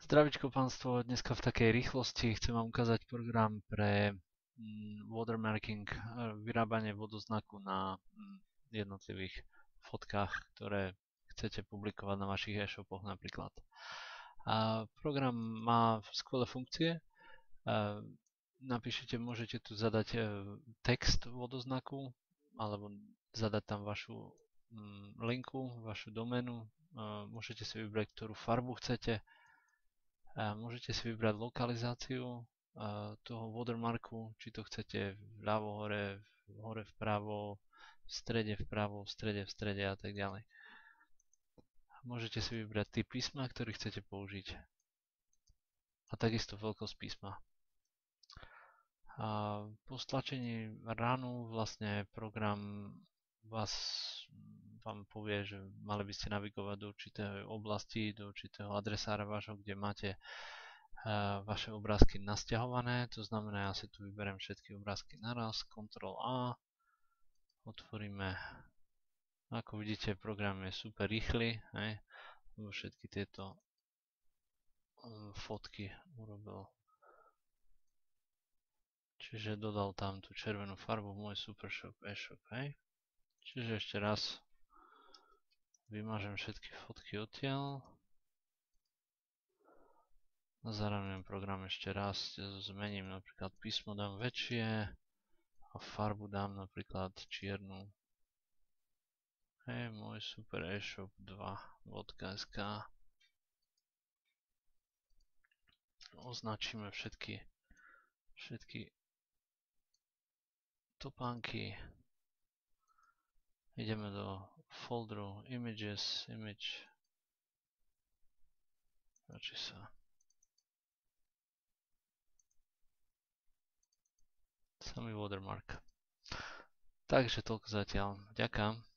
Zdravičko pánstvo, dneska v takej rýchlosti chcem vám ukázať program pre watermarking, vyrábanie vodoznaku na jednotlivých fotkách, ktoré chcete publikovať na vašich e-shopoch napríklad. Program má skvelé funkcie. Môžete tu zadať text vodoznaku alebo zadať tam vašu linku, vašu doménu. Môžete si vybrať, ktorú farbu chcete. Môžete si vybrať lokalizáciu toho watermarku, či to chcete vľavo, hore vpravo, v strede vpravo, v strede a tak ďalej. Môžete si vybrať typ písma, ktorý chcete použiť. A takisto veľkosť písma. Po stlačení ranu vlastne program vám povie, že mali by ste navigovať do určitej oblasti, do určitého adresára vášho, kde máte vaše obrázky nasťahované. To znamená, ja si tu vyberiem všetky obrázky naraz, Ctrl A, otvoríme. Ako vidíte, program je super rýchly, lebo všetky tieto fotky urobil. Čiže dodal tam tú červenú farbu môj Supershop e-shop, Čiže ešte raz vymažem všetky fotky odtiaľ. Zaramujem program ešte raz, zmením napríklad písmo, dám väčšie a farbu dám napríklad čiernu. Môj super e-shop 2.sk. Označíme všetky topánky. Ideme do folderu Images, páči sa. Samý watermark. Takže toľko zatiaľ. Ďakujem.